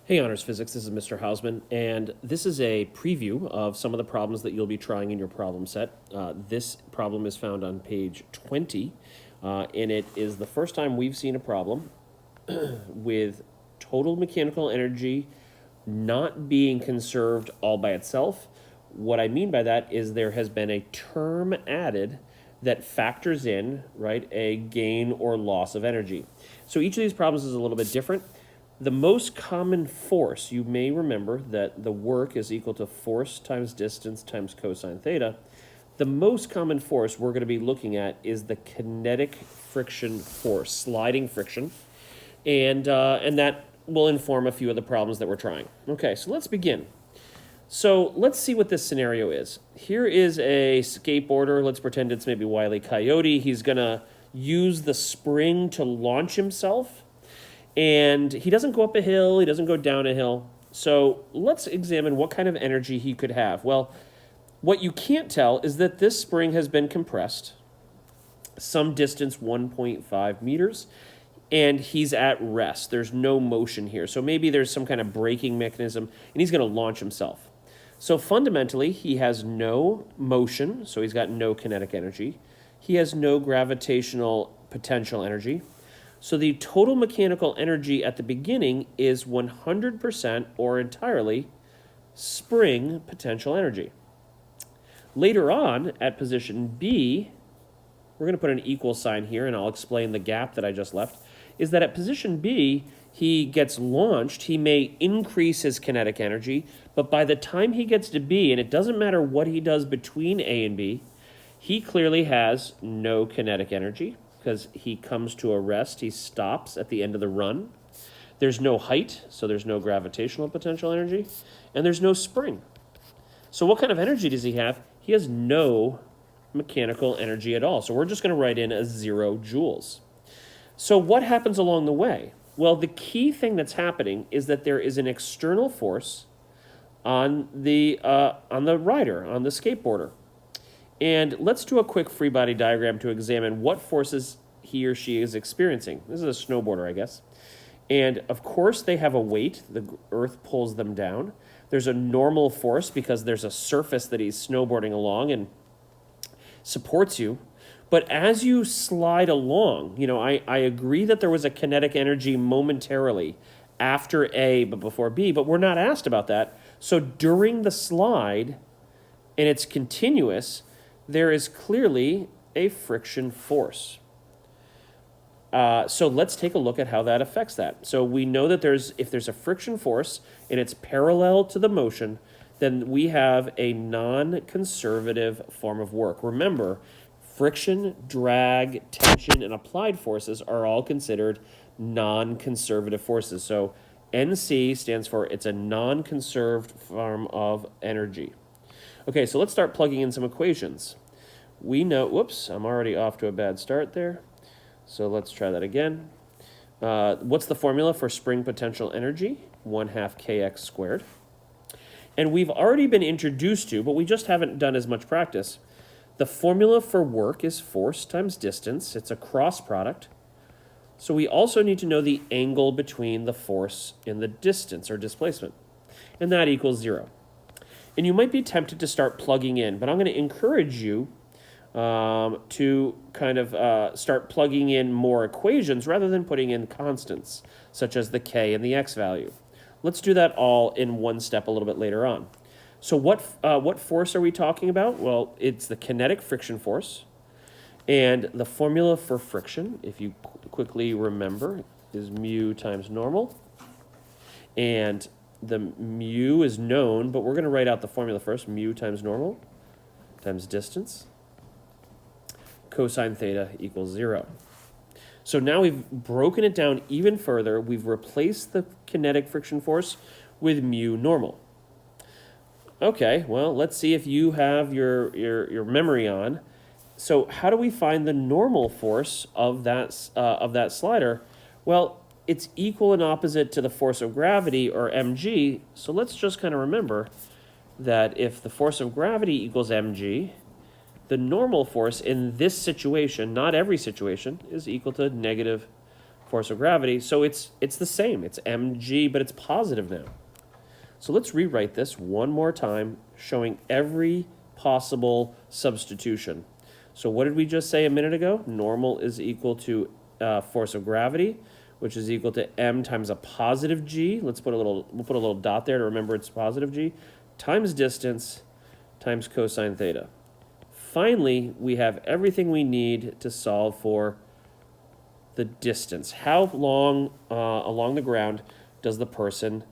Hey, Honors Physics, this is Mr. Hausman, and this is a preview of some of the problems that you'll be trying in your problem set. This problem is found on page 20, and it is the first time we've seen a problem with total mechanical energy not being conserved all by itself. What I mean by that is there has been a term added that factors in, right, a gain or loss of energy. So each of these problems is a little bit different. The most common force, you may remember that the work is equal to force times distance times cosine theta. The most common force we're going to be looking at is the kinetic friction force, sliding friction, and that will inform a few of the problems that we're trying. Okay, so let's begin. So let's see what this scenario is. Here is a skateboarder. Let's pretend it's maybe Wile E. Coyote. He's going to use the spring to launch himself. And he doesn't go up a hill, he doesn't go down a hill. So let's examine what kind of energy he could have. Well, what you can't tell is that this spring has been compressed some distance, 1.5 meters, and he's at rest. There's no motion here. So maybe there's some kind of braking mechanism, and he's going to launch himself. So fundamentally, he has no motion, so he's got no kinetic energy. He has no gravitational potential energy. So the total mechanical energy at the beginning is 100% or entirely spring potential energy. Later on, at position B, we're going to put an equal sign here, and I'll explain the gap that I just left, is that at position B, he gets launched, he may increase his kinetic energy, but by the time he gets to B, and it doesn't matter what he does between A and B, he clearly has no kinetic energy, because he comes to a rest, he stops at the end of the run. There's no height, so there's no gravitational potential energy, and there's no spring. So what kind of energy does he have? He has no mechanical energy at all. So we're just going to write in as 0 joules. So what happens along the way? Well, the key thing that's happening is that there is an external force on the rider, on the skateboarder. And let's do a quick free body diagram to examine what forces he or she is experiencing. This is a snowboarder, I guess. And of course, they have a weight. The earth pulls them down. There's a normal force because there's a surface that he's snowboarding along and supports you. But as you slide along, I agree that there was a kinetic energy momentarily after A but before B, but we're not asked about that. So during the slide, and it's continuous, there is clearly a friction force. So let's take a look at how that affects that. So we know that if there's a friction force and it's parallel to the motion, then we have a non-conservative form of work. Remember, friction, drag, tension, and applied forces are all considered non-conservative forces. So NC stands for it's a non-conserved form of energy. Okay, so let's start plugging in some equations. We know, whoops, I'm already off to a bad start there. So let's try that again. What's the formula for spring potential energy? 1/2 kx squared. And we've already been introduced to, but we just haven't done as much practice. The formula for work is force times distance. It's a cross product. So we also need to know the angle between the force and the distance or displacement. And that equals 0. And you might be tempted to start plugging in, but I'm going to encourage you to kind of start plugging in more equations rather than putting in constants, such as the k and the x value. Let's do that all in one step a little bit later on. So what force are we talking about? Well, it's the kinetic friction force. And the formula for friction, if you quickly remember, is mu times normal. And the mu is known, but we're going to write out the formula first. Mu times normal times distance. Cosine theta equals 0. So now we've broken it down even further. We've replaced the kinetic friction force with mu normal. Okay, well, let's see if you have your memory on. So how do we find the normal force of that slider? Well, it's equal and opposite to the force of gravity, or mg. So let's just kind of remember that if the force of gravity equals mg, the normal force in this situation, not every situation, is equal to negative force of gravity. So it's the same. It's mg, but it's positive now. So let's rewrite this one more time, showing every possible substitution. So what did we just say a minute ago? Normal is equal to force of gravity, which is equal to m times a positive g. We'll put a little dot there to remember it's positive g, times distance, times cosine theta. Finally, we have everything we need to solve for the distance. How long along the ground does the person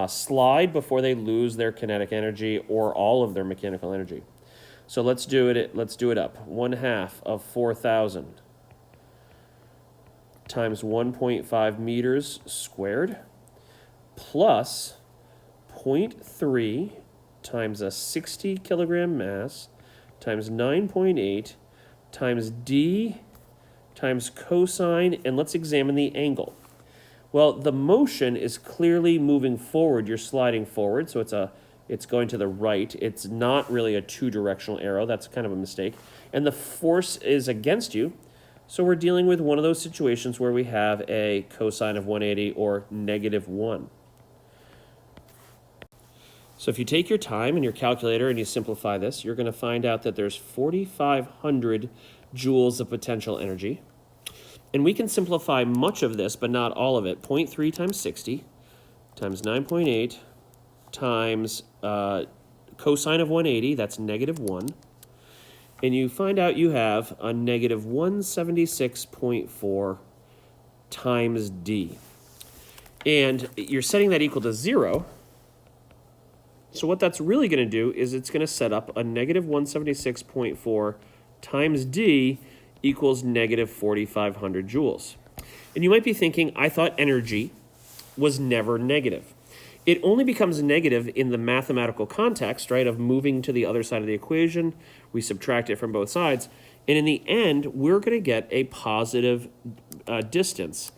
slide before they lose their kinetic energy or all of their mechanical energy? So let's do it. Let's do it up. 1/2 of 4,000 times 1.5 meters squared plus 0.3 times a 60 kilogram mass times 9.8 times d times cosine, and let's examine the angle. Well, the motion is clearly moving forward. You're sliding forward, so it's going to the right. It's not really a two-directional arrow. That's kind of a mistake. And the force is against you, so we're dealing with one of those situations where we have a cosine of 180 or -1. So if you take your time and your calculator and you simplify this, you're going to find out that there's 4,500 joules of potential energy. And we can simplify much of this, but not all of it. 0.3 times 60 times 9.8 times cosine of 180, that's -1. And you find out you have a -176.4 times d. And you're setting that equal to 0. So what that's really going to do is it's going to set up a -176.4 times d equals -4,500 joules. And you might be thinking, I thought energy was never negative. It only becomes negative in the mathematical context, right, of moving to the other side of the equation. We subtract it from both sides. And in the end, we're going to get a positive distance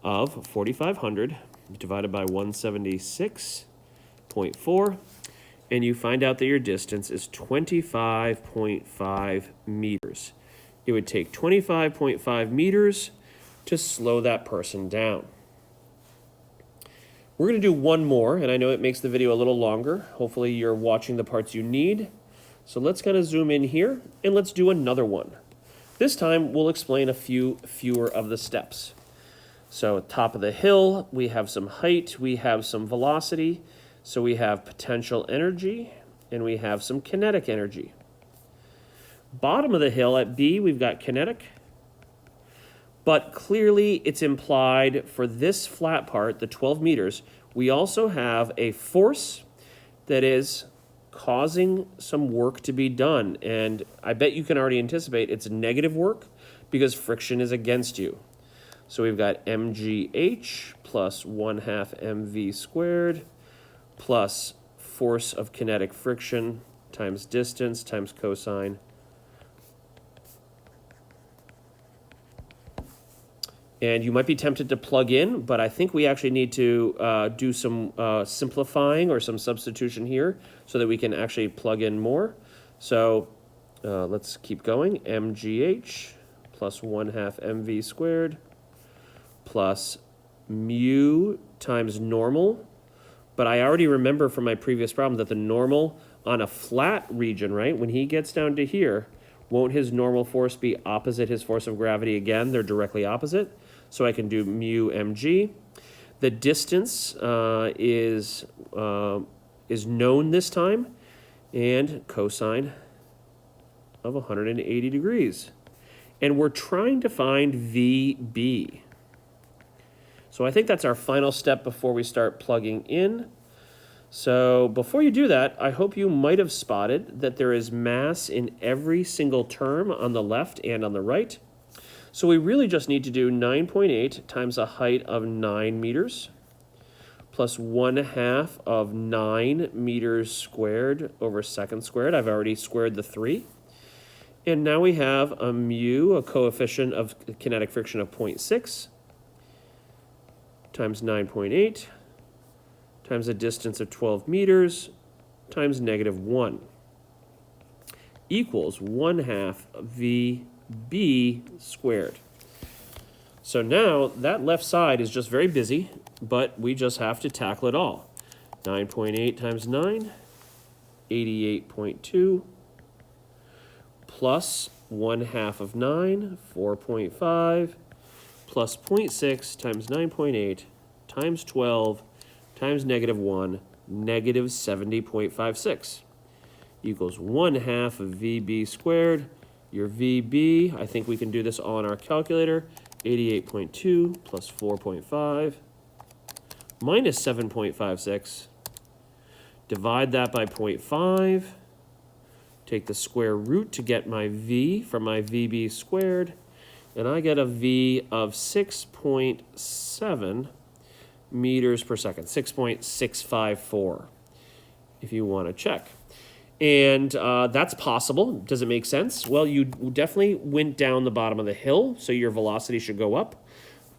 of 4,500 divided by 176.4. And you find out that your distance is 25.5 meters. It would take 25.5 meters to slow that person down. We're going to do one more, and I know it makes the video a little longer. Hopefully you're watching the parts you need. So let's kind of zoom in here, and let's do another one. This time, we'll explain a few fewer of the steps. So at top of the hill, we have some height, we have some velocity, so we have potential energy, and we have some kinetic energy. Bottom of the hill at B, we've got kinetic, but clearly it's implied for this flat part, the 12 meters, we also have a force that is causing some work to be done. And I bet you can already anticipate it's negative work because friction is against you. So we've got mgh plus 1/2 mv squared plus force of kinetic friction times distance times cosine. And you might be tempted to plug in, but I think we actually need to do some simplifying or some substitution here so that we can actually plug in more. So let's keep going. mgh plus 1/2 mv squared plus mu times normal. But I already remember from my previous problem that the normal on a flat region, right, when he gets down to here, won't his normal force be opposite his force of gravity again? They're directly opposite. So I can do mu mg. The distance is known this time, and cosine of 180 degrees. And we're trying to find VB. So I think that's our final step before we start plugging in. So before you do that, I hope you might have spotted that there is mass in every single term on the left and on the right. So we really just need to do 9.8 times a height of 9 meters plus 1/2 of 9 meters squared over second squared. I've already squared the 3. And now we have a mu, a coefficient of kinetic friction of 0.6 times 9.8 times a distance of 12 meters times -1 equals 1/2 VB squared. So now that left side is just very busy, but we just have to tackle it all. 9.8 times 9, 88.2, plus 1/2 of 9, 4.5, plus 0.6 times 9.8 times 12 times -1, negative 70.56 equals 1/2 of VB squared. Your VB, I think we can do this all on our calculator, 88.2 plus 4.5 minus 7.56. Divide that by 0.5. Take the square root to get my V from my VB squared. And I get a V of 6.7 meters per second, 6.654, if you want to check. And that's possible. Does it make sense? Well, you definitely went down the bottom of the hill, so your velocity should go up.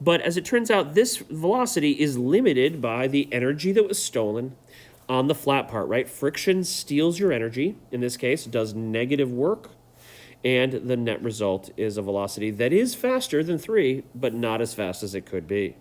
But as it turns out, this velocity is limited by the energy that was stolen on the flat part, right? Friction steals your energy, in this case, does negative work, and the net result is a velocity that is faster than 3, but not as fast as it could be.